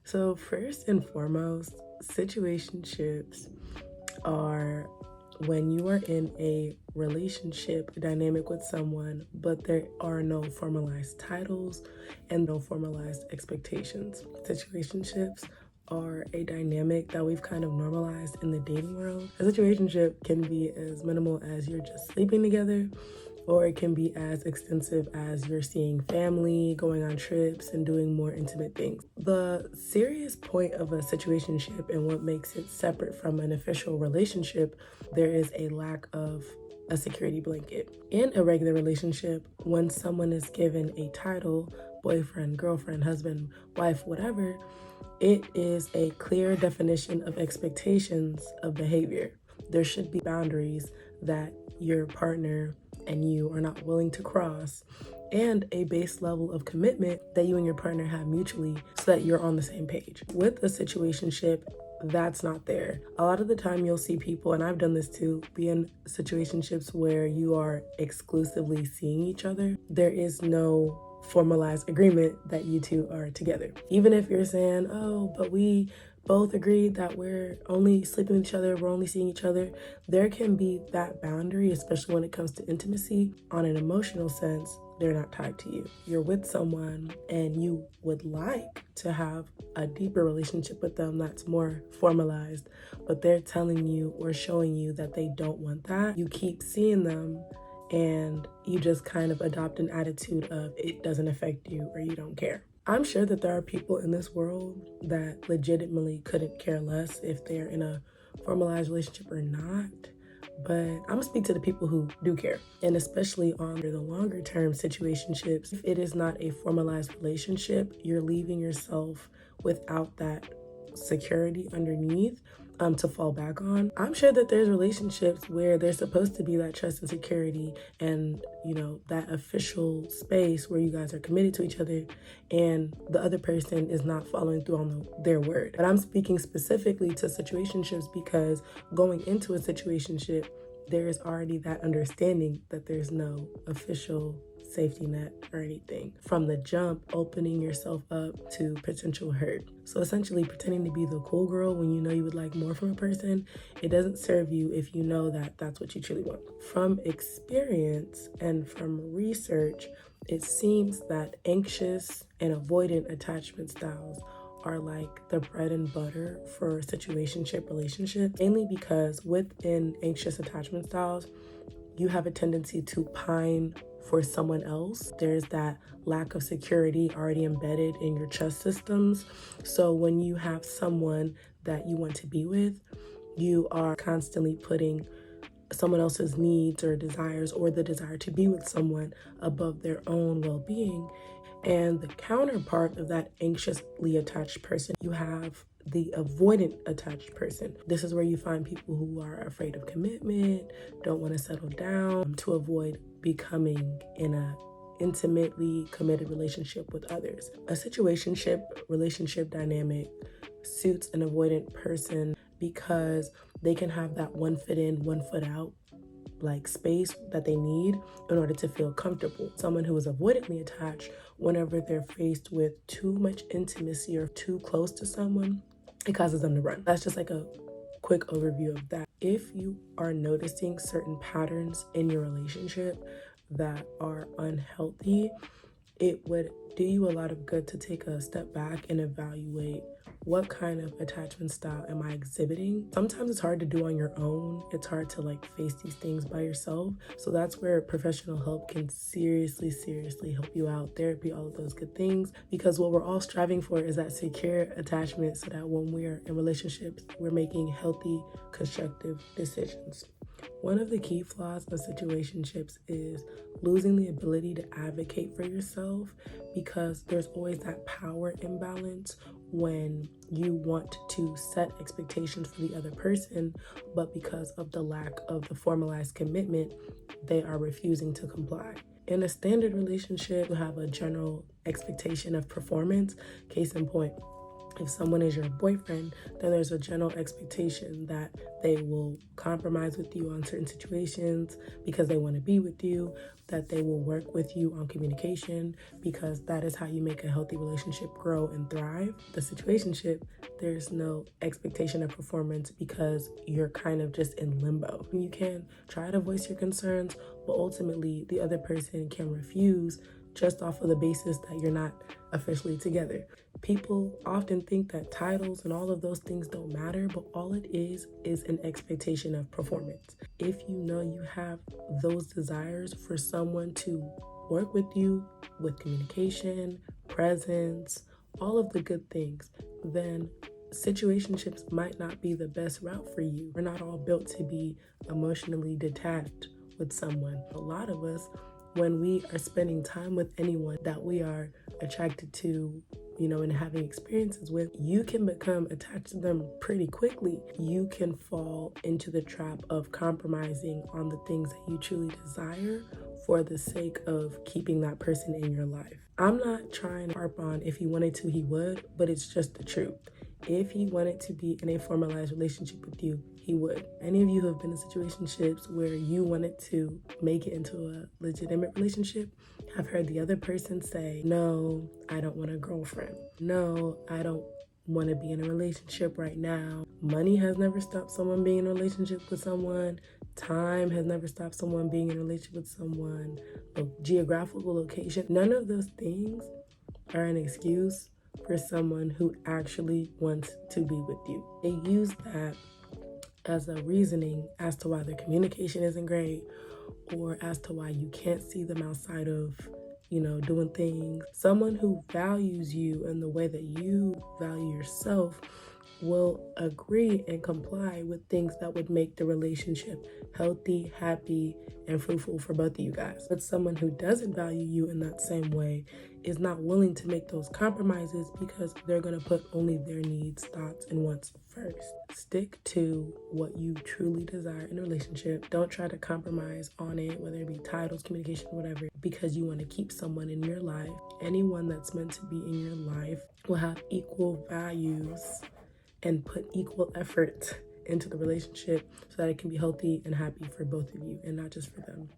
So first and foremost, situationships are when you are in a relationship dynamic with someone, but there are no formalized titles and no formalized expectations. Situationships are a dynamic that we've kind of normalized in the dating world. A situationship can be as minimal as you're just sleeping together, or it can be as extensive as you're seeing family, going on trips, and doing more intimate things. The serious point of a situationship and what makes it separate from an official relationship, there is a lack of a security blanket. In a regular relationship, when someone is given a title, boyfriend, girlfriend, husband, wife, whatever, it is a clear definition of expectations of behavior. There should be boundaries that your partner and you are not willing to cross, and a base level of commitment that you and your partner have mutually so that you're on the same page. With a situationship, that's not there. A lot of the time you'll see people, and I've done this too, be in situationships where you are exclusively seeing each other. There is no formalized agreement that you two are together. Even if you're saying, oh, but we both agreed that we're only sleeping with each other, we're only seeing each other, there can be that boundary, especially when it comes to intimacy. On an emotional sense, they're not tied to you. You're with someone and you would like to have a deeper relationship with them that's more formalized, but they're telling you or showing you that they don't want that. You keep seeing them and you just kind of adopt an attitude of it doesn't affect you or you don't care. I'm sure that there are people in this world that legitimately couldn't care less if they're in a formalized relationship or not, but I'm gonna speak to the people who do care, and especially on the longer term situationships. If it is not a formalized relationship, you're leaving yourself without that security underneath to fall back on. I'm sure that there's relationships where there's supposed to be that trust and security and, that official space where you guys are committed to each other and the other person is not following through on their word. But I'm speaking specifically to situationships because going into a situationship, there is already that understanding that there's no official safety net or anything. From the jump, opening yourself up to potential hurt. So essentially pretending to be the cool girl when you know you would like more from a person, it doesn't serve you if you know that that's what you truly want. From experience and from research, it seems that anxious and avoidant attachment styles are like the bread and butter for situationship relationships, mainly because within anxious attachment styles, you have a tendency to pine for someone else. There's that lack of security already embedded in your trust systems. So when you have someone that you want to be with, you are constantly putting someone else's needs or desires or the desire to be with someone above their own well-being. And the counterpart of that anxiously attached person, you have the avoidant attached person. This is where you find people who are afraid of commitment, don't want to settle down, to avoid becoming in a intimately committed relationship with others. A situationship relationship dynamic suits an avoidant person because they can have that one foot in, one foot out space that they need in order to feel comfortable. Someone who is avoidantly attached, whenever they're faced with too much intimacy or too close to someone, it causes them to run. That's just like a quick overview of that. If you are noticing certain patterns in your relationship that are unhealthy, it would do you a lot of good to take a step back and evaluate what kind of attachment style am I exhibiting. Sometimes it's hard to do on your own. It's hard to face these things by yourself. So that's where professional help can seriously help you out. Therapy, all of those good things, because what we're all striving for is that secure attachment so that when we're in relationships, we're making healthy, constructive decisions. One of the key flaws of situationships is losing the ability to advocate for yourself, because there's always that power imbalance when you want to set expectations for the other person, but because of the lack of the formalized commitment, they are refusing to comply. In a standard relationship, you have a general expectation of performance. Case in point, If someone is your boyfriend, then there's a general expectation that they will compromise with you on certain situations because they want to be with you, that they will work with you on communication because that is how you make a healthy relationship grow and thrive. The situationship, there's no expectation of performance because you're kind of just in limbo. You can try to voice your concerns, but ultimately the other person can refuse just off of the basis that you're not officially together. People often think that titles and all of those things don't matter, but all it is an expectation of performance. If you know you have those desires for someone to work with you with communication, presence, all of the good things, then situationships might not be the best route for you. We're not all built to be emotionally detached with someone. A lot of us, when we are spending time with anyone that we are attracted to, and having experiences with, you can become attached to them pretty quickly. You can fall into the trap of compromising on the things that you truly desire for the sake of keeping that person in your life. I'm not trying to harp on if he wanted to, he would, but it's just the truth. If he wanted to be in a formalized relationship with you, he would. Any of you who have been in situationships where you wanted to make it into a legitimate relationship have heard the other person say, no, I don't want a girlfriend. No, I don't want to be in a relationship right now. Money has never stopped someone being in a relationship with someone. Time has never stopped someone being in a relationship with someone. A geographical location, none of those things are an excuse for someone who actually wants to be with you. They use that as a reasoning as to why their communication isn't great or as to why you can't see them outside of, doing things. Someone who values you in the way that you value yourself will agree and comply with things that would make the relationship healthy, happy, and fruitful for both of you guys. But someone who doesn't value you in that same way is not willing to make those compromises because they're going to put only their needs, thoughts, and wants first. Stick to what you truly desire in a relationship. Don't try to compromise on it, whether it be titles, communication, whatever, because you want to keep someone in your life. Anyone that's meant to be in your life will have equal values and put equal effort into the relationship so that it can be healthy and happy for both of you and not just for them.